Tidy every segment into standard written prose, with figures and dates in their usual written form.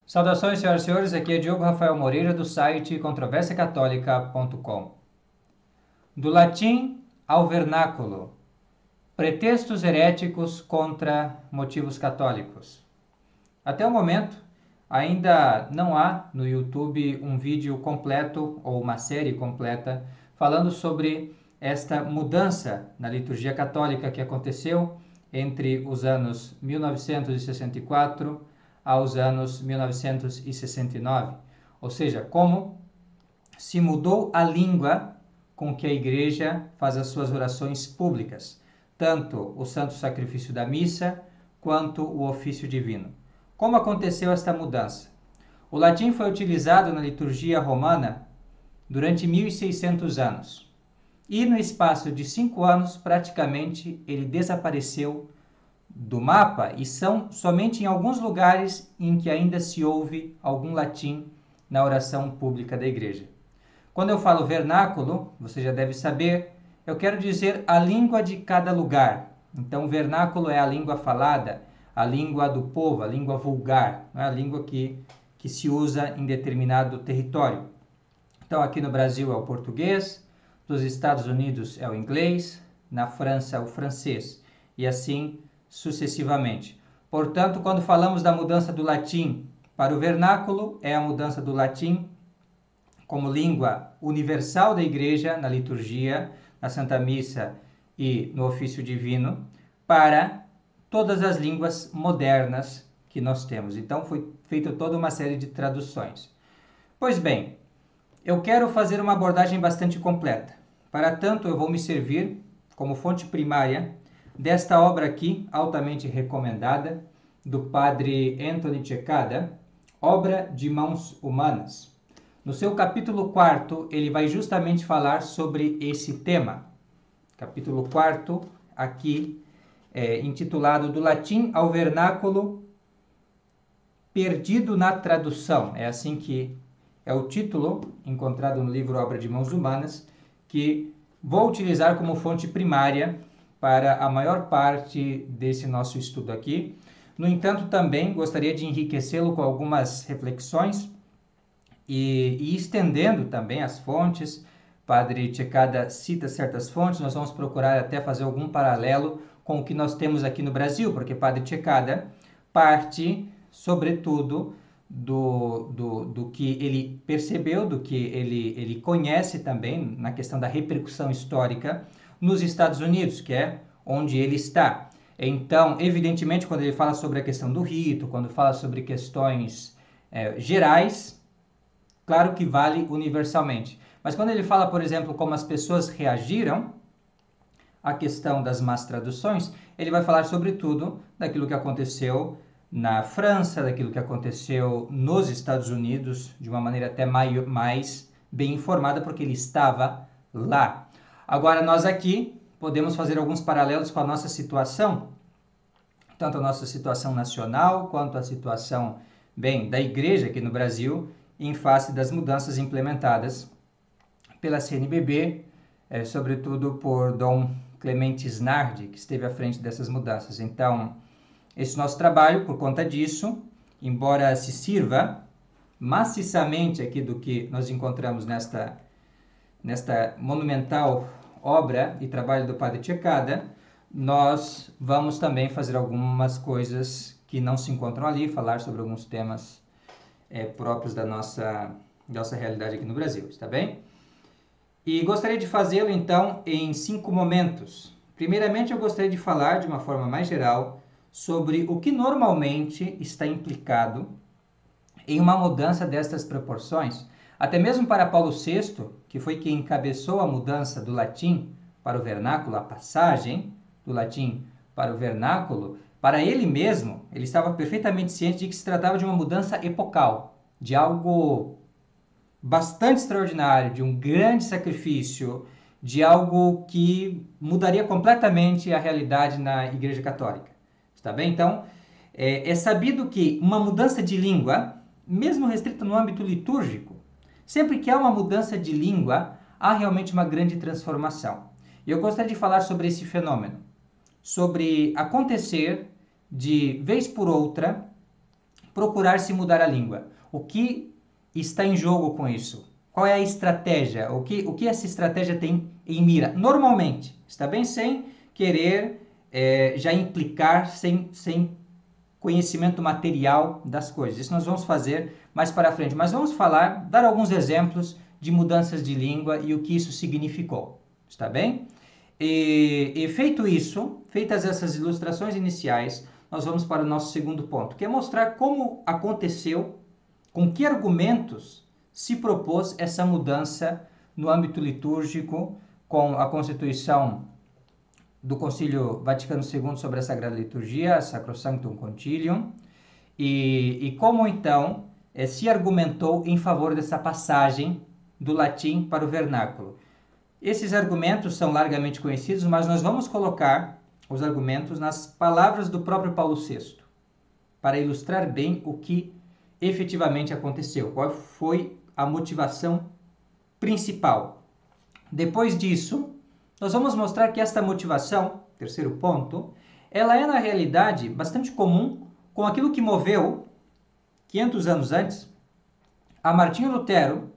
Saudações, senhoras e senhores, aqui é Diogo Rafael Moreira do site controversiacatólica.com. Do latim ao vernáculo, pretextos heréticos contra motivos católicos. Até o momento, ainda não há no YouTube um vídeo completo ou uma série completa falando sobre esta mudança na liturgia católica que aconteceu entre os anos 1964 aos anos 1969. Ou seja, como se mudou a língua com que a igreja faz as suas orações públicas, tanto o santo sacrifício da missa quanto o ofício divino. Como aconteceu esta mudança? O latim foi utilizado na liturgia romana durante 1600 anos. E no espaço de 5 anos, praticamente, ele desapareceu do mapa e são somente em alguns lugares em que ainda se ouve algum latim na oração pública da igreja. Quando eu falo vernáculo, você já deve saber, eu quero dizer a língua de cada lugar. Então, vernáculo é a língua falada, a língua do povo, a língua vulgar, não é a língua que se usa em determinado território. Então, aqui no Brasil é o português, nos Estados Unidos é o inglês, na França o francês, e assim sucessivamente. Portanto, quando falamos da mudança do latim para o vernáculo, é a mudança do latim como língua universal da igreja na liturgia, na Santa Missa e no ofício divino, para todas as línguas modernas que nós temos. Então, foi feita toda uma série de traduções. Pois bem, eu quero fazer uma abordagem bastante completa. Para tanto, eu vou me servir como fonte primária desta obra aqui, altamente recomendada, do padre Anthony Cekada, Obra de Mãos Humanas. No seu capítulo 4, ele vai justamente falar sobre esse tema. Capítulo 4, aqui, intitulado Do Latim ao Vernáculo, Perdido na Tradução. É assim que é o título, encontrado no livro Obra de Mãos Humanas, que vou utilizar como fonte primária para a maior parte desse nosso estudo aqui. No entanto, também gostaria de enriquecê-lo com algumas reflexões e estendendo também as fontes. Padre Cekada cita certas fontes, nós vamos procurar até fazer algum paralelo com o que nós temos aqui no Brasil, porque Padre Cekada parte, sobretudo, do que ele percebeu, do que ele conhece também na questão da repercussão histórica nos Estados Unidos, que é onde ele está. Então, evidentemente, quando ele fala sobre a questão do rito, quando fala sobre questões gerais, claro que vale universalmente. Mas quando ele fala, por exemplo, como as pessoas reagiram à questão das más traduções, ele vai falar sobretudo daquilo que aconteceu na França, daquilo que aconteceu nos Estados Unidos, de uma maneira até mais bem informada, porque ele estava lá. Agora, nós aqui podemos fazer alguns paralelos com a nossa situação, tanto a nossa situação nacional, quanto a situação, da igreja aqui no Brasil, em face das mudanças implementadas pela CNBB, sobretudo por Dom Clemente Snardi, que esteve à frente dessas mudanças. Então, esse nosso trabalho, por conta disso, embora se sirva maciçamente aqui do que nós encontramos nesta monumental obra e trabalho do Padre Cekada, nós vamos também fazer algumas coisas que não se encontram ali, falar sobre alguns temas próprios da nossa realidade aqui no Brasil, está bem? E gostaria de fazê-lo, então, em 5 momentos. Primeiramente, eu gostaria de falar, de uma forma mais geral, sobre o que normalmente está implicado em uma mudança destas proporções. Até mesmo para Paulo VI, que foi quem encabeçou a mudança do latim para o vernáculo, a passagem do latim para o vernáculo, para ele mesmo, ele estava perfeitamente ciente de que se tratava de uma mudança epocal, de algo bastante extraordinário, de um grande sacrifício, de algo que mudaria completamente a realidade na Igreja Católica. Está bem? Então, é sabido que uma mudança de língua, mesmo restrita no âmbito litúrgico, sempre que há uma mudança de língua, há realmente uma grande transformação. E eu gostaria de falar sobre esse fenômeno, sobre acontecer de vez por outra procurar se mudar a língua. O que está em jogo com isso? Qual é a estratégia? O que essa estratégia tem em mira? Normalmente, está bem? Sem querer já implicar, sem conhecimento material das coisas. Isso nós vamos fazer mais para frente. Mas vamos dar alguns exemplos de mudanças de língua e o que isso significou. Está bem? E feito isso, feitas essas ilustrações iniciais, nós vamos para o nosso segundo ponto, que é mostrar como aconteceu, com que argumentos se propôs essa mudança no âmbito litúrgico com a Constituição do Concílio Vaticano II sobre a Sagrada Liturgia, Sacrosanctum Concilium, e como então se argumentou em favor dessa passagem do latim para o vernáculo. Esses argumentos são largamente conhecidos, mas nós vamos colocar os argumentos nas palavras do próprio Paulo VI, para ilustrar bem o que efetivamente aconteceu, qual foi a motivação principal. Depois disso, nós vamos mostrar que esta motivação, terceiro ponto, ela é na realidade bastante comum com aquilo que moveu, 500 anos antes, a Martinho Lutero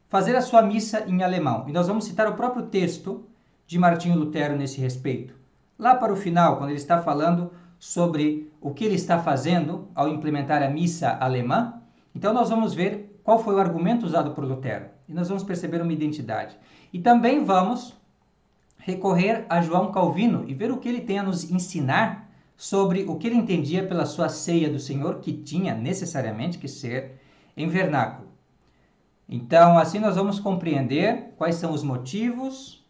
fazer a sua missa em alemão. E nós vamos citar o próprio texto de Martinho Lutero nesse respeito. Lá para o final, quando ele está falando sobre o que ele está fazendo ao implementar a missa alemã, então nós vamos ver qual foi o argumento usado por Lutero. E nós vamos perceber uma identidade. E também vamos recorrer a João Calvino e ver o que ele tem a nos ensinar sobre o que ele entendia pela sua ceia do Senhor, que tinha necessariamente que ser em vernáculo. Então, assim nós vamos compreender quais são os motivos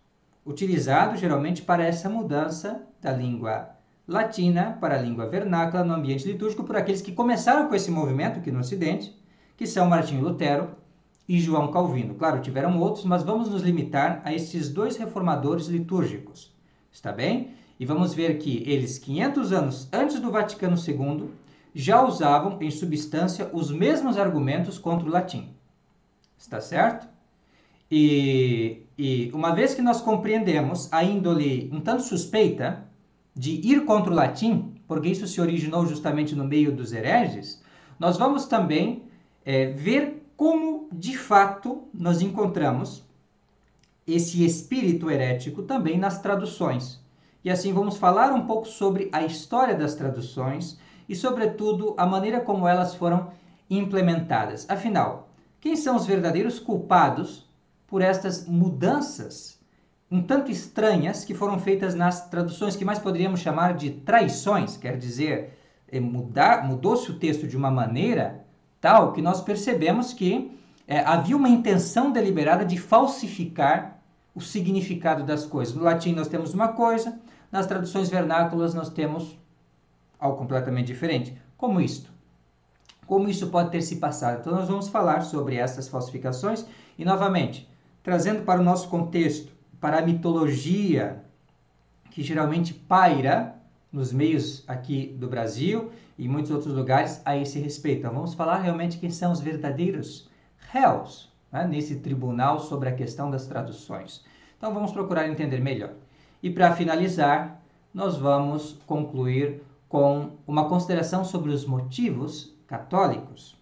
utilizados geralmente para essa mudança da língua latina para a língua vernácula no ambiente litúrgico por aqueles que começaram com esse movimento aqui no Ocidente, que são Martinho Lutero e João Calvino. Claro, tiveram outros, mas vamos nos limitar a esses dois reformadores litúrgicos, está bem? E vamos ver que eles, 500 anos antes do Vaticano II, já usavam em substância os mesmos argumentos contra o latim. Está certo? E uma vez que nós compreendemos a índole um tanto suspeita de ir contra o latim, porque isso se originou justamente no meio dos hereges, nós vamos também ver como, de fato, nós encontramos esse espírito herético também nas traduções. E assim vamos falar um pouco sobre a história das traduções e, sobretudo, a maneira como elas foram implementadas. Afinal, quem são os verdadeiros culpados por estas mudanças um tanto estranhas que foram feitas nas traduções, que mais poderíamos chamar de traições? Quer dizer, mudou-se o texto de uma maneira tal que nós percebemos que havia uma intenção deliberada de falsificar o significado das coisas. No latim nós temos uma coisa, nas traduções vernáculas nós temos algo completamente diferente. Como isto? Como isso pode ter se passado? Então nós vamos falar sobre essas falsificações e, novamente, trazendo para o nosso contexto, para a mitologia que geralmente paira nos meios aqui do Brasil e em muitos outros lugares a esse respeito. Então vamos falar realmente quem são os verdadeiros réus, né, nesse tribunal sobre a questão das traduções. Então vamos procurar entender melhor. E para finalizar, nós vamos concluir com uma consideração sobre os motivos católicos.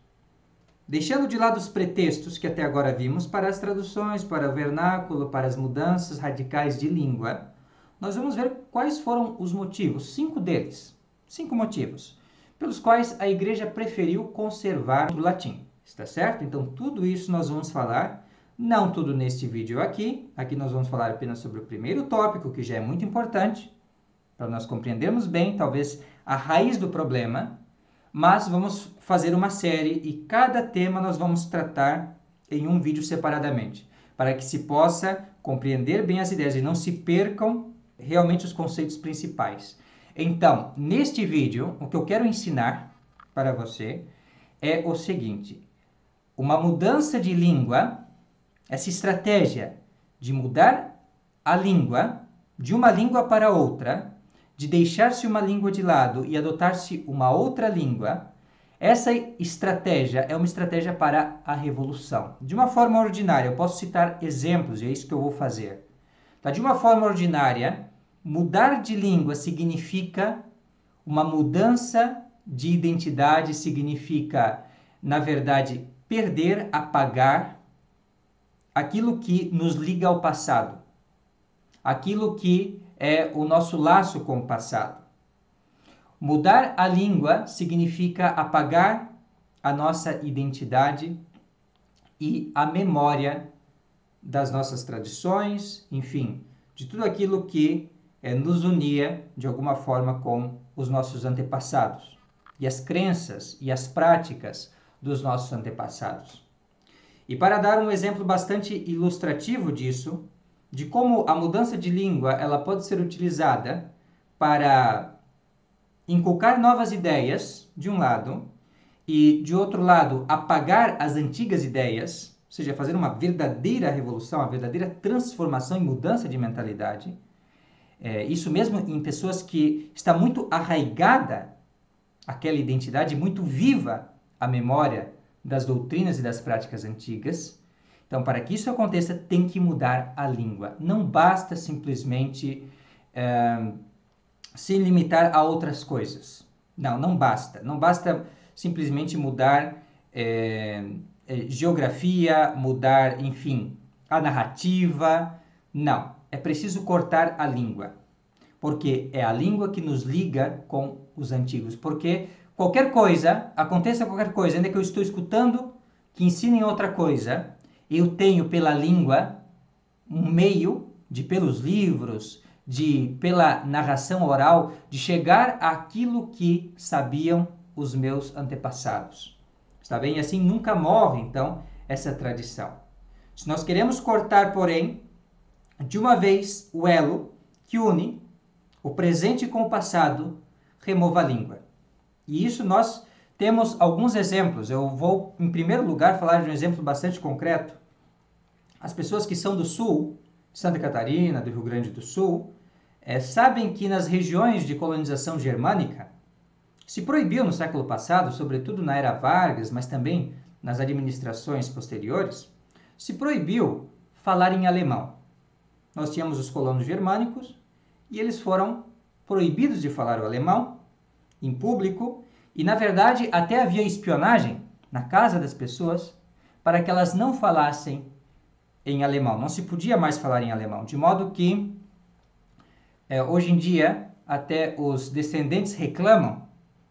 Deixando de lado os pretextos que até agora vimos para as traduções, para o vernáculo, para as mudanças radicais de língua, nós vamos ver quais foram os motivos, 5 deles, 5 motivos, pelos quais a Igreja preferiu conservar o latim. Está certo? Então, tudo isso nós vamos falar, não tudo neste vídeo aqui. Aqui nós vamos falar apenas sobre o primeiro tópico, que já é muito importante, para nós compreendermos bem, talvez, a raiz do problema, mas vamos fazer uma série e cada tema nós vamos tratar em um vídeo separadamente, para que se possa compreender bem as ideias e não se percam realmente os conceitos principais. Então, neste vídeo, o que eu quero ensinar para você é o seguinte: uma mudança de língua, essa estratégia de mudar a língua de uma língua para outra, de deixar-se uma língua de lado e adotar-se uma outra língua, essa estratégia é uma estratégia para a revolução. De uma forma ordinária, eu posso citar exemplos, e é isso que eu vou fazer. Tá? De uma forma ordinária, mudar de língua significa uma mudança de identidade significa, na verdade, perder, apagar aquilo que nos liga ao passado, aquilo que é o nosso laço com o passado. Mudar a língua significa apagar a nossa identidade e a memória das nossas tradições, enfim, de tudo aquilo que nos unia de alguma forma com os nossos antepassados e as crenças e as práticas dos nossos antepassados. E para dar um exemplo bastante ilustrativo disso, de como a mudança de língua ela pode ser utilizada para inculcar novas ideias, de um lado, e, de outro lado, apagar as antigas ideias, ou seja, fazer uma verdadeira revolução, uma verdadeira transformação e mudança de mentalidade. Isso mesmo em pessoas que está muito arraigada aquela identidade, muito viva a memória das doutrinas e das práticas antigas. Então, para que isso aconteça, tem que mudar a língua. Não basta simplesmente se limitar a outras coisas. Não basta. Não basta simplesmente mudar geografia, mudar, enfim, a narrativa. Não. É preciso cortar a língua. Porque é a língua que nos liga com os antigos. Porque qualquer coisa, aconteça qualquer coisa, ainda que eu estou escutando que ensinem outra coisa, eu tenho pela língua um meio de, pelos livros, pela narração oral, de chegar àquilo que sabiam os meus antepassados. Está bem? E assim nunca morre, então, essa tradição. Se nós queremos cortar, porém, de uma vez o elo que une o presente com o passado, remova a língua. E isso nós temos alguns exemplos. Eu vou, em primeiro lugar, falar de um exemplo bastante concreto. As pessoas que são do sul, Santa Catarina, do Rio Grande do Sul, sabem que nas regiões de colonização germânica, se proibiu no século passado, sobretudo na era Vargas, mas também nas administrações posteriores, se proibiu falar em alemão. Nós tínhamos os colonos germânicos e eles foram proibidos de falar o alemão em público e, na verdade, até havia espionagem na casa das pessoas para que elas não falassem em alemão. Não se podia mais falar em alemão, de modo que hoje em dia até os descendentes reclamam: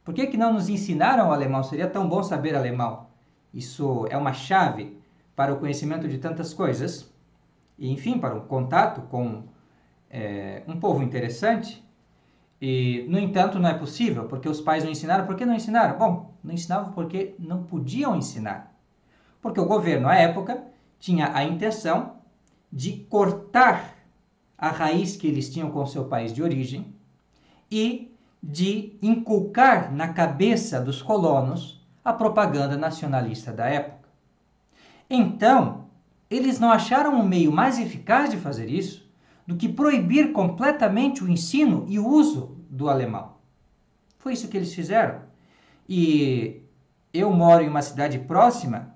por que não nos ensinaram o alemão? Seria tão bom saber alemão. Isso é uma chave para o conhecimento de tantas coisas e, enfim, para o contato com um povo interessante. E, no entanto, não é possível, porque os pais não ensinaram. Por que não ensinaram? Bom, não ensinavam porque não podiam ensinar. Porque o governo, à época, tinha a intenção de cortar a raiz que eles tinham com seu país de origem e de inculcar na cabeça dos colonos a propaganda nacionalista da época. Então, eles não acharam um meio mais eficaz de fazer isso do que proibir completamente o ensino e o uso do alemão. Foi isso que eles fizeram. E eu moro em uma cidade próxima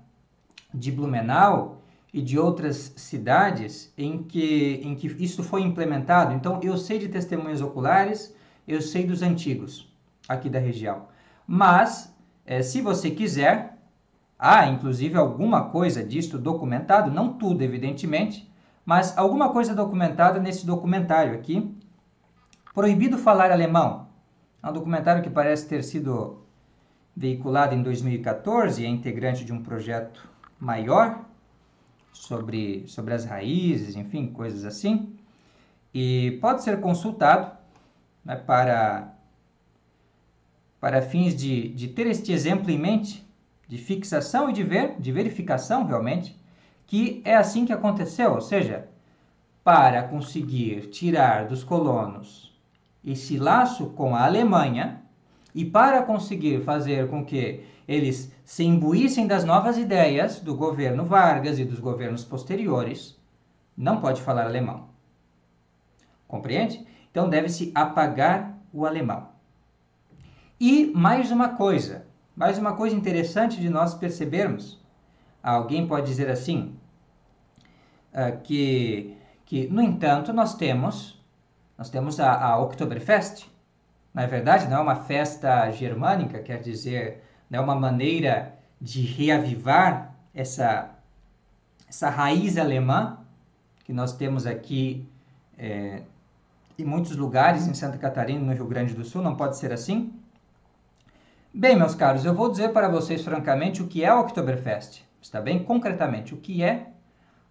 de Blumenau e de outras cidades em que isso foi implementado. Então, eu sei de testemunhas oculares, eu sei dos antigos aqui da região. Mas, se você quiser, há inclusive alguma coisa disto documentado, não tudo, evidentemente, mas alguma coisa documentada nesse documentário aqui, Proibido Falar Alemão. É um documentário que parece ter sido veiculado em 2014, é integrante de um projeto maior sobre as raízes, enfim, coisas assim. E pode ser consultado, né, para fins de ter este exemplo em mente, de fixação e de verificação realmente, que é assim que aconteceu, ou seja, para conseguir tirar dos colonos esse laço com a Alemanha e para conseguir fazer com que eles se imbuíssem das novas ideias do governo Vargas e dos governos posteriores, não pode falar alemão. Compreende? Então deve-se apagar o alemão. E mais uma coisa interessante de nós percebermos. Alguém pode dizer assim, que no entanto, nós temos a Oktoberfest, Na verdade, não é uma festa germânica, quer dizer, não é uma maneira de reavivar essa raiz alemã que nós temos aqui em muitos lugares, em Santa Catarina, no Rio Grande do Sul, não pode ser assim? Bem, meus caros, eu vou dizer para vocês francamente o que é a Oktoberfest, está bem? Concretamente, o que é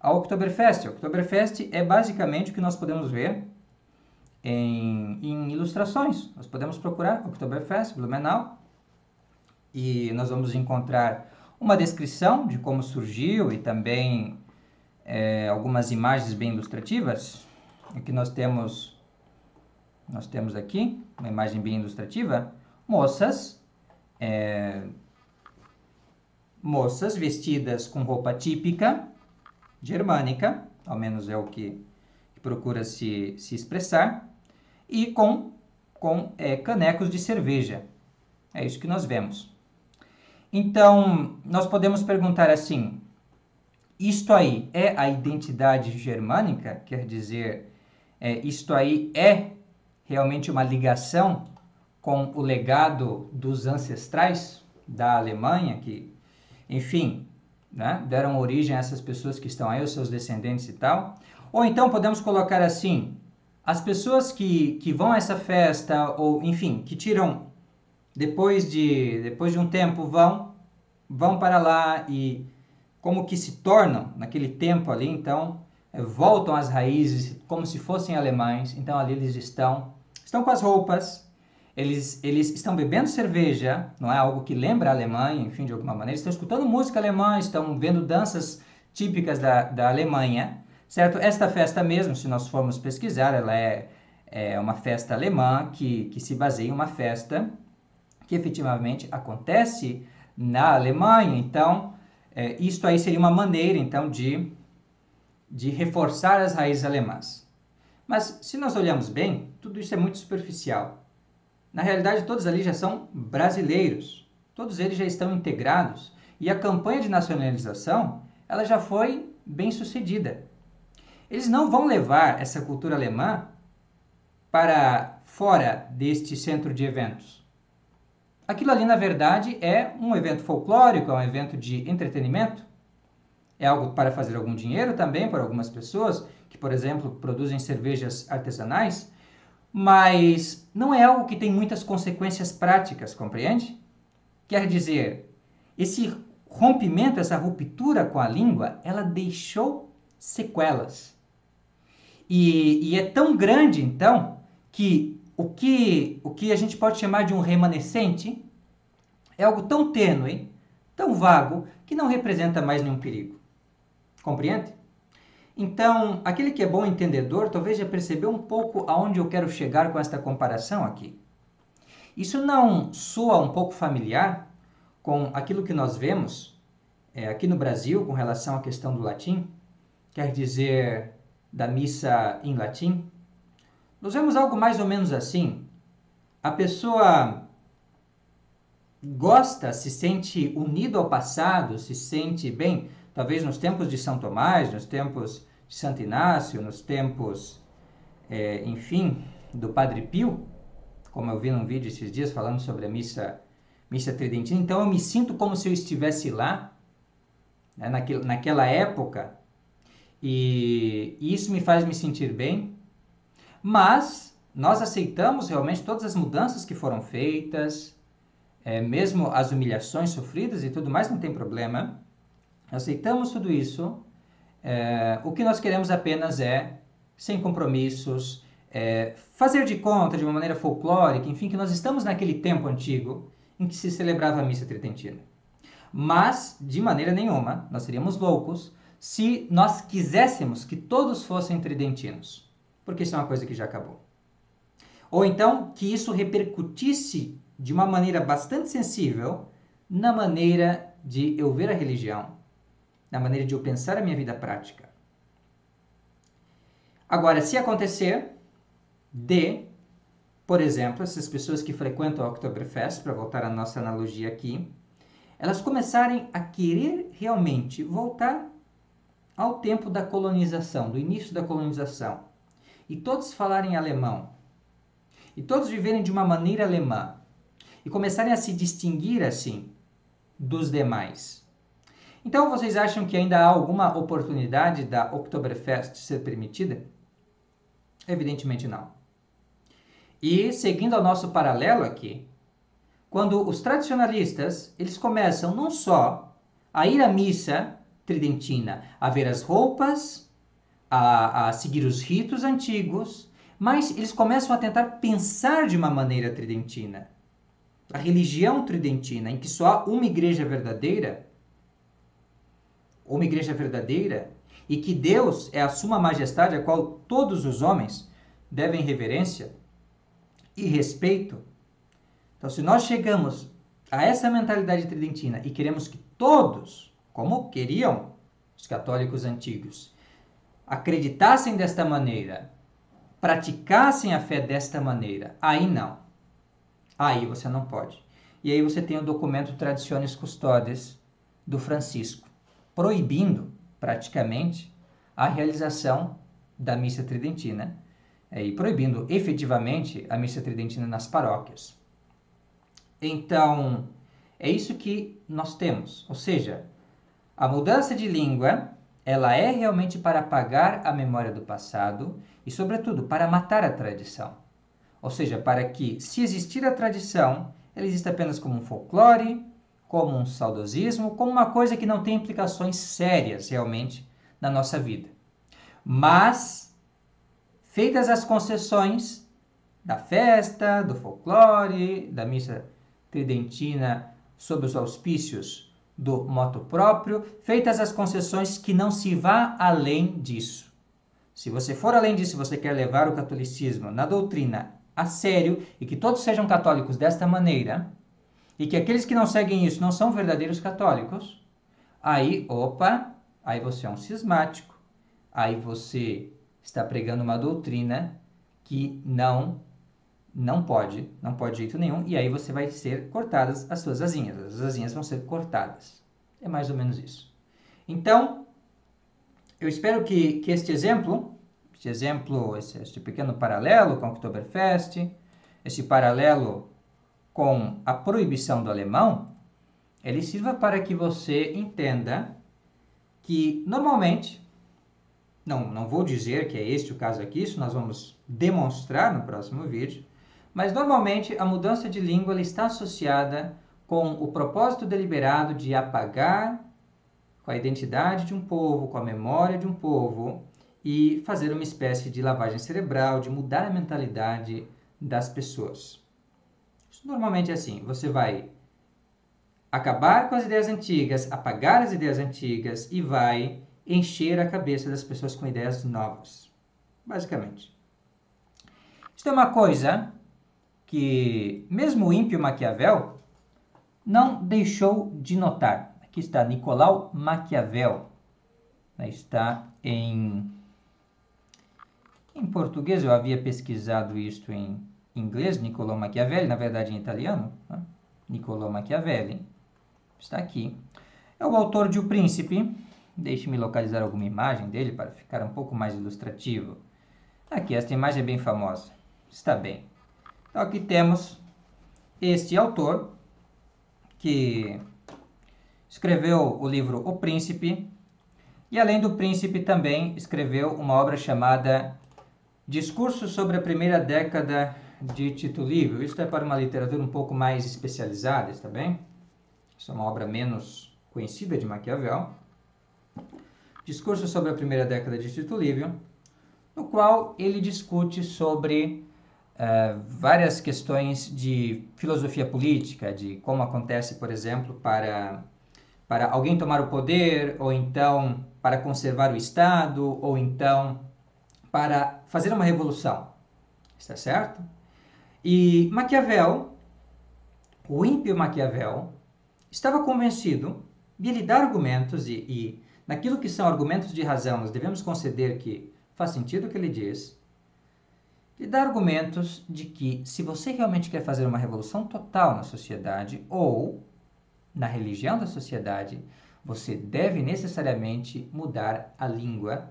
a Oktoberfest? A Oktoberfest é basicamente o que nós podemos ver em ilustrações. Nós podemos procurar Oktoberfest, Blumenau, e nós vamos encontrar uma descrição de como surgiu e também algumas imagens bem ilustrativas. Aqui nós temos aqui uma imagem bem ilustrativa, moças vestidas com roupa típica germânica, ao menos é o que procura se expressar, e com canecos de cerveja. É isso que nós vemos. Então, nós podemos perguntar assim, isto aí é a identidade germânica? Quer dizer, isto aí é realmente uma ligação com o legado dos ancestrais da Alemanha, que, enfim, né, deram origem a essas pessoas que estão aí, os seus descendentes e tal? Ou então podemos colocar assim, as pessoas que vão a essa festa, ou enfim, que tiram, depois de um tempo, vão para lá e como que se tornam, naquele tempo ali, então, voltam às raízes como se fossem alemães, então ali eles estão com as roupas, eles estão bebendo cerveja, não é algo que lembra a Alemanha, enfim, de alguma maneira, estão escutando música alemã, estão vendo danças típicas da Alemanha, certo? Esta festa mesmo, se nós formos pesquisar, ela é uma festa alemã que se baseia em uma festa que efetivamente acontece na Alemanha. Então, isto aí seria uma maneira, então, de reforçar as raízes alemãs. Mas, se nós olharmos bem, tudo isso é muito superficial. Na realidade, todos ali já são brasileiros. Todos eles já estão integrados. E a campanha de nacionalização, ela já foi bem sucedida. Eles não vão levar essa cultura alemã para fora deste centro de eventos. Aquilo ali, na verdade, é um evento folclórico, é um evento de entretenimento. É algo para fazer algum dinheiro também para algumas pessoas que, por exemplo, produzem cervejas artesanais, mas não é algo que tem muitas consequências práticas, compreende? Quer dizer, esse rompimento, essa ruptura com a língua, ela deixou sequelas. E é tão grande, então, que o que a gente pode chamar de um remanescente é algo tão tênue, tão vago, que não representa mais nenhum perigo. Compreende? Então, aquele que é bom entendedor talvez já percebeu um pouco aonde eu quero chegar com esta comparação aqui. Isso não soa um pouco familiar com aquilo que nós vemos aqui no Brasil com relação à questão do latim? Quer dizer, da missa em latim? Nós vemos algo mais ou menos assim. A pessoa gosta, se sente unido ao passado, se sente bem, talvez nos tempos de São Tomás, nos tempos de Santo Inácio, nos tempos, enfim, do Padre Pio, como eu vi num vídeo esses dias falando sobre a missa tridentina. Então eu me sinto como se eu estivesse lá, né, naquela época, e isso me faz me sentir bem, mas nós aceitamos realmente todas as mudanças que foram feitas, mesmo as humilhações sofridas e tudo mais, não tem problema. Aceitamos tudo isso. O que nós queremos apenas é, sem compromissos, fazer de conta, de uma maneira folclórica, enfim, que nós estamos naquele tempo antigo em que se celebrava a missa tridentina. Mas, de maneira nenhuma, nós seríamos loucos se nós quiséssemos que todos fossem tridentinos, porque isso é uma coisa que já acabou. Ou então, que isso repercutisse de uma maneira bastante sensível na maneira de eu ver a religião, na maneira de eu pensar a minha vida prática. Agora, se acontecer por exemplo, essas pessoas que frequentam a Oktoberfest, para voltar à nossa analogia aqui, elas começarem a querer realmente voltar ao tempo da colonização, do início da colonização, e todos falarem alemão, e todos viverem de uma maneira alemã e começarem a se distinguir assim dos demais. Então, vocês acham que ainda há alguma oportunidade da Oktoberfest ser permitida? Evidentemente não. E, seguindo ao nosso paralelo aqui, quando os tradicionalistas, eles começam não só a ir à missa tridentina, a ver as roupas, a seguir os ritos antigos, mas eles começam a tentar pensar de uma maneira tridentina. A religião tridentina, em que só há uma igreja verdadeira, e que Deus é a suma majestade a qual todos os homens devem reverência e respeito. Então, se nós chegamos a essa mentalidade tridentina e queremos que todos, como queriam os católicos antigos, acreditassem desta maneira, praticassem a fé desta maneira, aí não. Aí você não pode. E aí você tem o documento Traditionis Custodes do Francisco, proibindo praticamente a realização da missa tridentina e proibindo efetivamente a missa tridentina nas paróquias. Então, é isso que nós temos. Ou seja, a mudança de língua, ela é realmente para apagar a memória do passado e, sobretudo, para matar a tradição. Ou seja, para que, se existir a tradição, ela exista apenas como um folclore, como um saudosismo, como uma coisa que não tem implicações sérias realmente na nossa vida. Mas, feitas as concessões da festa, do folclore, da missa tridentina sob os auspícios do motu próprio, feitas as concessões, que não se vá além disso. Se você for além disso, você quer levar o catolicismo na doutrina a sério e que todos sejam católicos desta maneira, e que aqueles que não seguem isso não são verdadeiros católicos, aí você é um cismático, aí você está pregando uma doutrina que não pode de jeito nenhum, e aí você vai ser cortadas as suas asinhas, as asinhas vão ser cortadas. É mais ou menos isso. Então, eu espero que este pequeno paralelo com o Oktoberfest, esse paralelo com a proibição do alemão, ele sirva para que você entenda que, normalmente, não vou dizer que é este o caso aqui, isso nós vamos demonstrar no próximo vídeo, mas normalmente a mudança de língua ela está associada com o propósito deliberado de apagar com a identidade de um povo, com a memória de um povo, e fazer uma espécie de lavagem cerebral, de mudar a mentalidade das pessoas. Isso normalmente é assim, você vai acabar com as ideias antigas, apagar as ideias antigas e vai encher a cabeça das pessoas com ideias novas, basicamente. Isso é uma coisa que mesmo o ímpio Maquiavel não deixou de notar. Aqui está Nicolau Maquiavel. Está em português, eu havia pesquisado isto em inglês, Nicolau Machiavelli, na verdade em italiano, né? Nicolau Machiavelli, está aqui. É o autor de O Príncipe. Deixe-me localizar alguma imagem dele para ficar um pouco mais ilustrativo. Aqui, esta imagem é bem famosa. Está bem. Então aqui temos este autor que escreveu o livro O Príncipe e, além do Príncipe, também escreveu uma obra chamada Discurso sobre a Primeira Década de Tito Livio. Isso é para uma literatura um pouco mais especializada, está bem? Isso é uma obra menos conhecida de Maquiavel. Discurso sobre a Primeira Década de Tito Livio, no qual ele discute sobre várias questões de filosofia política, de como acontece, por exemplo, para alguém tomar o poder, ou então para conservar o Estado, ou então para fazer uma revolução. Está certo? E Maquiavel, o ímpio Maquiavel, estava convencido de ele dar argumentos e naquilo que são argumentos de razão, nós devemos conceder que faz sentido o que ele diz, de dar argumentos de que se você realmente quer fazer uma revolução total na sociedade ou na religião da sociedade, você deve necessariamente mudar a língua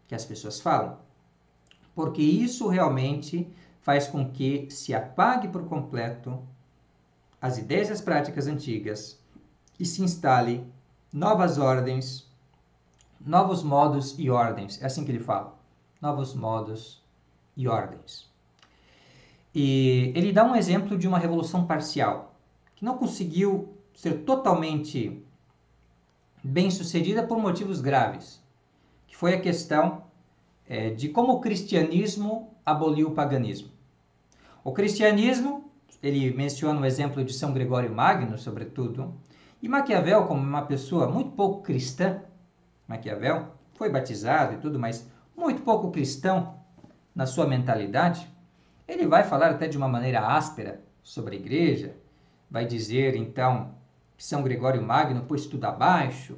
que as pessoas falam. Porque isso realmente faz com que se apague por completo as ideias e as práticas antigas e se instale novas ordens, novos modos e ordens. É assim que ele fala. Novos modos e ordens. E ele dá um exemplo de uma revolução parcial, que não conseguiu ser totalmente bem-sucedida por motivos graves, que foi a questão de como o cristianismo aboliu o paganismo. O cristianismo, ele menciona o exemplo de São Gregório Magno, sobretudo, e Maquiavel, como uma pessoa muito pouco cristã, Maquiavel foi batizado e tudo, mas muito pouco cristão na sua mentalidade, ele vai falar até de uma maneira áspera sobre a igreja, vai dizer então que São Gregório Magno pôs tudo abaixo,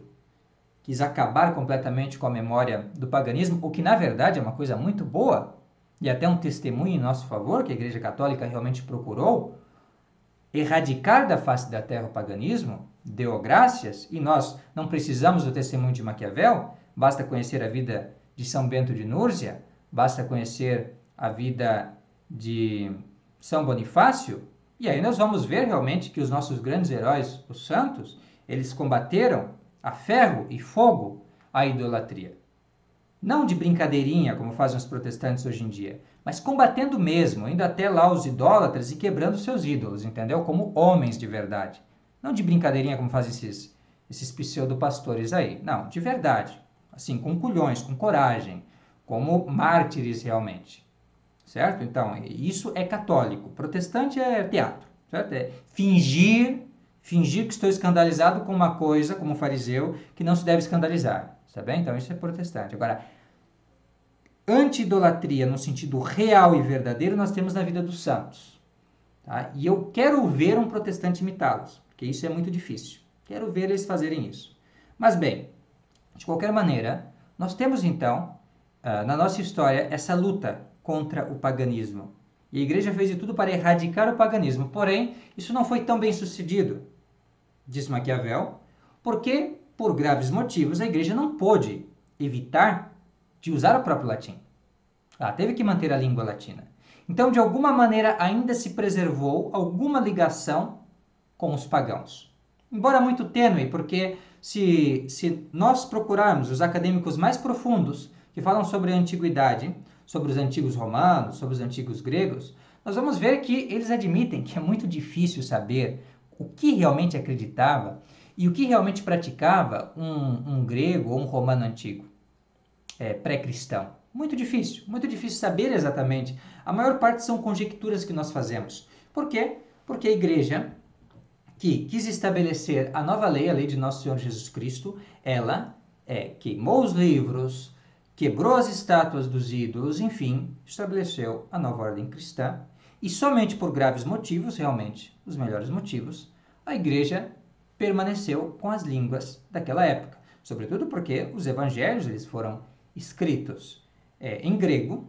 quis acabar completamente com a memória do paganismo, o que na verdade é uma coisa muito boa, e até um testemunho em nosso favor, que a Igreja Católica realmente procurou erradicar da face da terra o paganismo, deu graças, e nós não precisamos do testemunho de Maquiavel, basta conhecer a vida de São Bento de Núrcia, basta conhecer a vida de São Bonifácio, e aí nós vamos ver realmente que os nossos grandes heróis, os santos, eles combateram a ferro e fogo a idolatria. Não de brincadeirinha, como fazem os protestantes hoje em dia, mas combatendo mesmo, indo até lá os idólatras e quebrando seus ídolos, entendeu? Como homens de verdade. Não de brincadeirinha, como fazem esses pseudo-pastores aí. Não, de verdade. Assim, com culhões, com coragem, como mártires realmente. Certo? Então, isso é católico. Protestante é teatro. Certo? É fingir que estou escandalizado com uma coisa, como fariseu, que não se deve escandalizar. Tá bem? Então, isso é protestante. Agora, anti-idolatria no sentido real e verdadeiro, nós temos na vida dos santos. Tá? E eu quero ver um protestante imitá-los, porque isso é muito difícil. Quero ver eles fazerem isso. Mas, bem, de qualquer maneira, nós temos, então, na nossa história, essa luta contra o paganismo. E a igreja fez de tudo para erradicar o paganismo. Porém, isso não foi tão bem sucedido, diz Maquiavel, porque, por graves motivos, a igreja não pôde evitar de usar o próprio latim. Ela teve que manter a língua latina. Então, de alguma maneira, ainda se preservou alguma ligação com os pagãos. Embora muito tênue, porque se nós procurarmos os acadêmicos mais profundos que falam sobre a antiguidade, sobre os antigos romanos, sobre os antigos gregos, nós vamos ver que eles admitem que é muito difícil saber o que realmente acreditava e o que realmente praticava um grego ou um romano antigo, pré-cristão. Muito difícil saber exatamente. A maior parte são conjecturas que nós fazemos. Por quê? Porque a igreja, que quis estabelecer a nova lei, a lei de nosso Senhor Jesus Cristo, ela queimou os livros, quebrou as estátuas dos ídolos, enfim, estabeleceu a nova ordem cristã. E somente por graves motivos, realmente, os melhores motivos, a igreja permaneceu com as línguas daquela época. Sobretudo porque os evangelhos eles foram escritos em grego,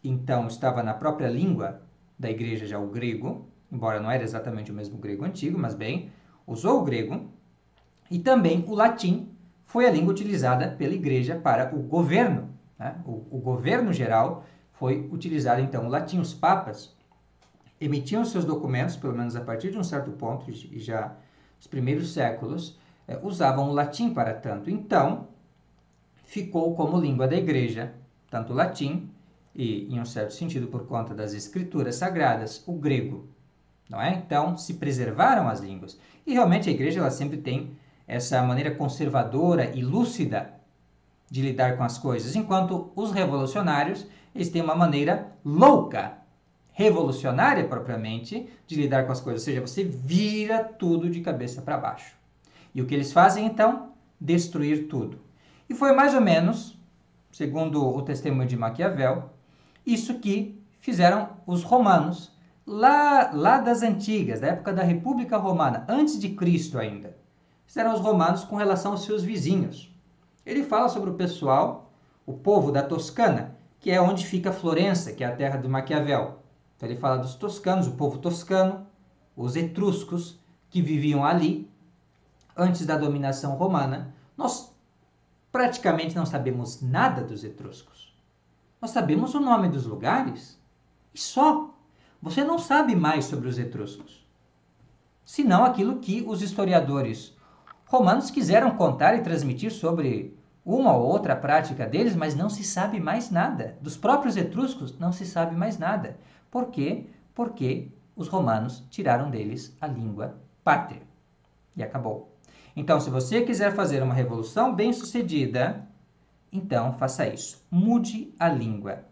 então estava na própria língua da igreja já o grego, embora não era exatamente o mesmo grego antigo, mas bem, usou o grego, e também o latim foi a língua utilizada pela igreja para o governo. Né? O governo geral foi utilizado então o latim. Os papas emitiam seus documentos, pelo menos a partir de um certo ponto, e já nos primeiros séculos, usavam o latim para tanto. Então, ficou como língua da igreja, tanto o latim, e em um certo sentido por conta das escrituras sagradas, o grego. Não é? Então, se preservaram as línguas. E realmente a igreja ela sempre tem essa maneira conservadora e lúcida de lidar com as coisas, enquanto os revolucionários eles têm uma maneira louca, revolucionária propriamente, de lidar com as coisas. Ou seja, você vira tudo de cabeça para baixo. E o que eles fazem então? Destruir tudo. E foi mais ou menos, segundo o testemunho de Maquiavel, isso que fizeram os romanos lá das antigas, da época da República Romana, antes de Cristo ainda. Fizeram os romanos com relação aos seus vizinhos. Ele fala sobre o pessoal, o povo da Toscana, que é onde fica Florença, que é a terra de Maquiavel. Então ele fala dos toscanos, o povo toscano, os etruscos, que viviam ali antes da dominação romana. Nós praticamente não sabemos nada dos etruscos. Nós sabemos o nome dos lugares, E só. Você não sabe mais sobre os etruscos, senão aquilo que os historiadores romanos quiseram contar e transmitir sobre uma ou outra prática deles, mas não se sabe mais nada. Dos próprios etruscos não se sabe mais nada. Por quê? Porque os romanos tiraram deles a língua pátria. E acabou. Então, se você quiser fazer uma revolução bem-sucedida, então faça isso. Mude a língua.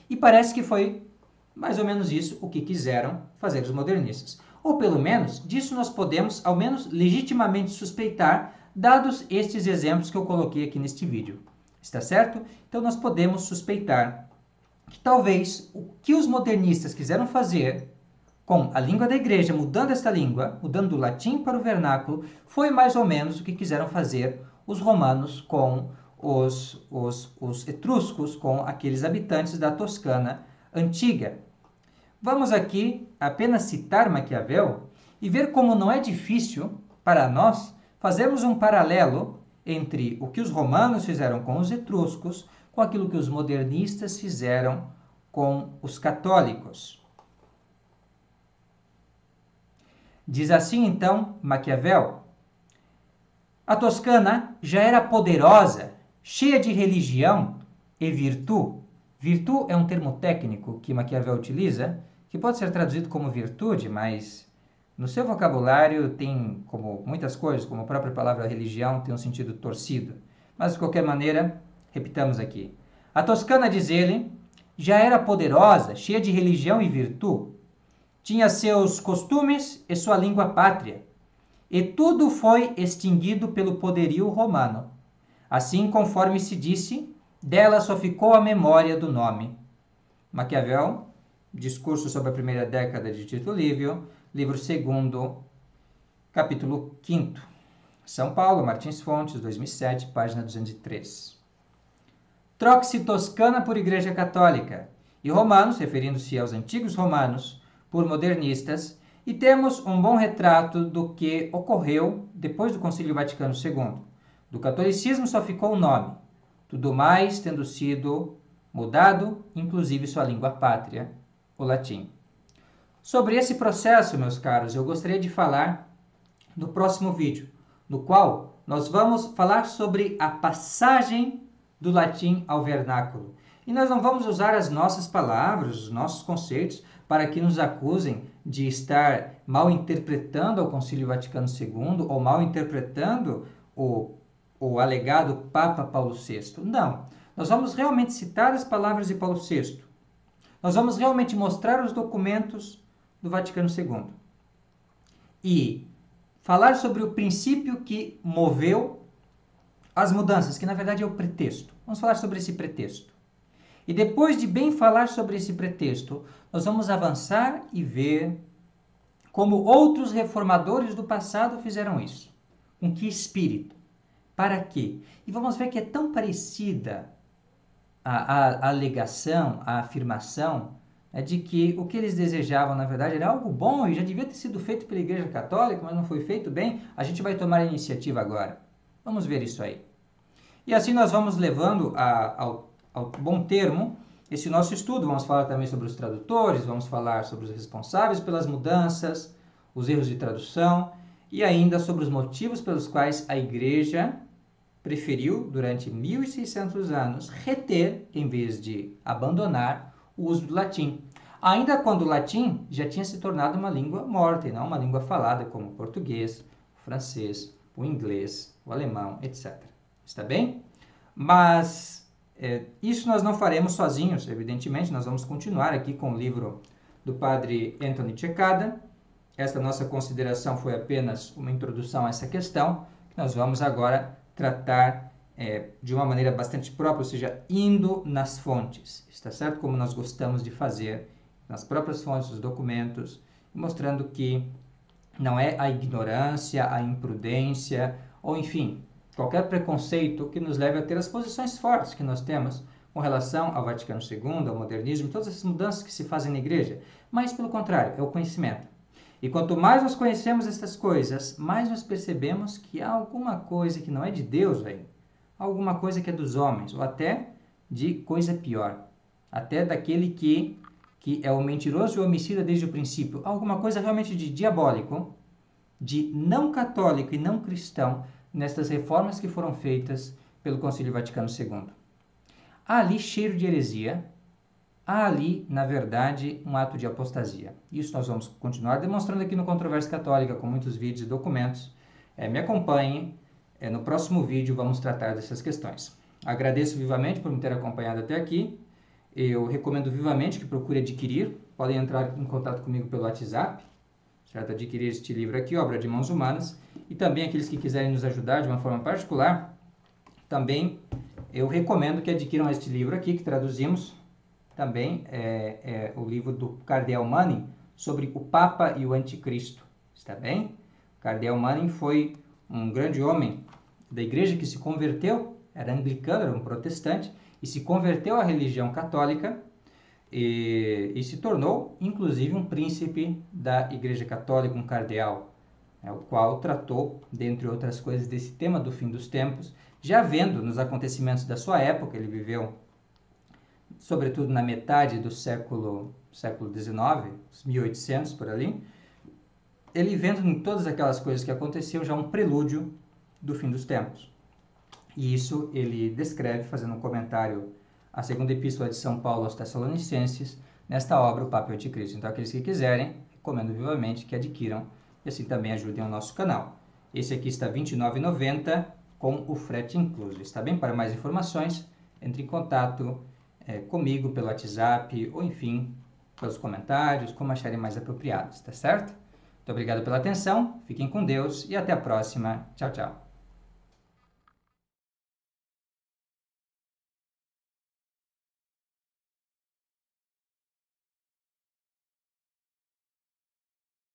E parece que foi mais ou menos isso o que quiseram fazer os modernistas. Ou pelo menos, disso nós podemos, ao menos, legitimamente suspeitar, dados estes exemplos que eu coloquei aqui neste vídeo. Está certo? Então nós podemos suspeitar que talvez o que os modernistas quiseram fazer com a língua da igreja, mudando esta língua, mudando do latim para o vernáculo, foi mais ou menos o que quiseram fazer os romanos com os etruscos, com aqueles habitantes da Toscana antiga. Vamos aqui apenas citar Maquiavel e ver como não é difícil para nós fazermos um paralelo entre o que os romanos fizeram com os etruscos com aquilo que os modernistas fizeram com os católicos. Diz assim então Maquiavel: a Toscana já era poderosa, cheia de religião e virtude. Virtude é um termo técnico que Maquiavel utiliza, que pode ser traduzido como virtude, mas no seu vocabulário tem, como muitas coisas, como a própria palavra religião, tem um sentido torcido. Mas, de qualquer maneira, repitamos aqui. A Toscana, diz ele, já era poderosa, cheia de religião e virtude. Tinha seus costumes e sua língua pátria. E tudo foi extinguido pelo poderio romano. Assim, conforme se disse, dela só ficou a memória do nome. Maquiavel, Discurso sobre a Primeira Década de Tito Livio, livro 2, capítulo 5. São Paulo, Martins Fontes, 2007, página 203. Troque-se Toscana por Igreja Católica, e romanos, referindo-se aos antigos romanos, por modernistas, e temos um bom retrato do que ocorreu depois do Concílio Vaticano II. Do catolicismo só ficou o nome, tudo mais tendo sido mudado, inclusive sua língua pátria, o latim. Sobre esse processo, meus caros, eu gostaria de falar no próximo vídeo, no qual nós vamos falar sobre a passagem do latim ao vernáculo. E nós não vamos usar as nossas palavras, os nossos conceitos, para que nos acusem de estar mal interpretando o Concílio Vaticano II ou mal interpretando o alegado Papa Paulo VI. Não. Nós vamos realmente citar as palavras de Paulo VI. Nós vamos realmente mostrar os documentos do Vaticano II. E falar sobre o princípio que moveu as mudanças, que na verdade é o pretexto. Vamos falar sobre esse pretexto. E depois de bem falar sobre esse pretexto, nós vamos avançar e ver como outros reformadores do passado fizeram isso. Com que espírito? Para quê? E vamos ver que é tão parecida a alegação, a afirmação de que o que eles desejavam, na verdade, era algo bom e já devia ter sido feito pela Igreja Católica, mas não foi feito bem, a gente vai tomar a iniciativa agora. Vamos ver isso aí. E assim nós vamos levando ao bom termo esse nosso estudo. Vamos falar também sobre os tradutores, vamos falar sobre os responsáveis pelas mudanças, os erros de tradução e ainda sobre os motivos pelos quais a Igreja preferiu, durante 1.600 anos, reter, em vez de abandonar, o uso do latim. Ainda quando o latim já tinha se tornado uma língua morta, e não uma língua falada como o português, o francês, o inglês, o alemão, etc. Está bem? Mas isso nós não faremos sozinhos, evidentemente. Nós vamos continuar aqui com o livro do padre Anthony Cekada. Esta nossa consideração foi apenas uma introdução a essa questão, que nós vamos agora tratar de uma maneira bastante própria, ou seja, indo nas fontes, está certo? Como nós gostamos de fazer, nas próprias fontes dos documentos, mostrando que não é a ignorância, a imprudência, ou enfim, qualquer preconceito que nos leve a ter as posições fortes que nós temos com relação ao Vaticano II, ao modernismo, todas essas mudanças que se fazem na igreja, mas pelo contrário, é o conhecimento. E quanto mais nós conhecemos essas coisas, mais nós percebemos que há alguma coisa que não é de Deus, velho. Alguma coisa que é dos homens, ou até de coisa pior. Até daquele que que é o mentiroso e o homicida desde o princípio, alguma coisa realmente de diabólico, de não católico e não cristão nestas reformas que foram feitas pelo Concílio Vaticano II. Há ali cheiro de heresia, há ali, na verdade, um ato de apostasia. Isso nós vamos continuar demonstrando aqui no Controvérsia Católica, com muitos vídeos e documentos. Me acompanhem, no próximo vídeo vamos tratar dessas questões. Agradeço vivamente por me ter acompanhado até aqui. Eu recomendo vivamente que procure adquirir. Podem entrar em contato comigo pelo WhatsApp, certo? Adquirir este livro aqui, Obra de Mãos Humanas. E também aqueles que quiserem nos ajudar de uma forma particular, também eu recomendo que adquiram este livro aqui, que traduzimos. Também é o livro do Cardeal Manning sobre o Papa e o Anticristo. Está bem? O Cardeal Manning foi um grande homem da igreja que se converteu, era anglicano, era um protestante, e se converteu à religião católica e se tornou, inclusive, um príncipe da igreja católica, um cardeal, o qual tratou, dentre outras coisas, desse tema do fim dos tempos, já vendo nos acontecimentos da sua época. Ele viveu sobretudo na metade do século XIX, os 1800 por ali, ele vendo em todas aquelas coisas que aconteciam já um prelúdio do fim dos tempos. E isso ele descreve fazendo um comentário à segunda epístola de São Paulo aos Tessalonicenses, nesta obra, O Papa e o Anticristo. Então, aqueles que quiserem, recomendo vivamente que adquiram e assim também ajudem o nosso canal. Esse aqui está R$ 29,90 com o frete incluso. Está bem? Para mais informações, entre em contato comigo pelo WhatsApp ou, enfim, pelos comentários, como acharem mais apropriados, tá certo? Muito obrigado pela atenção, fiquem com Deus e até a próxima. Tchau, tchau.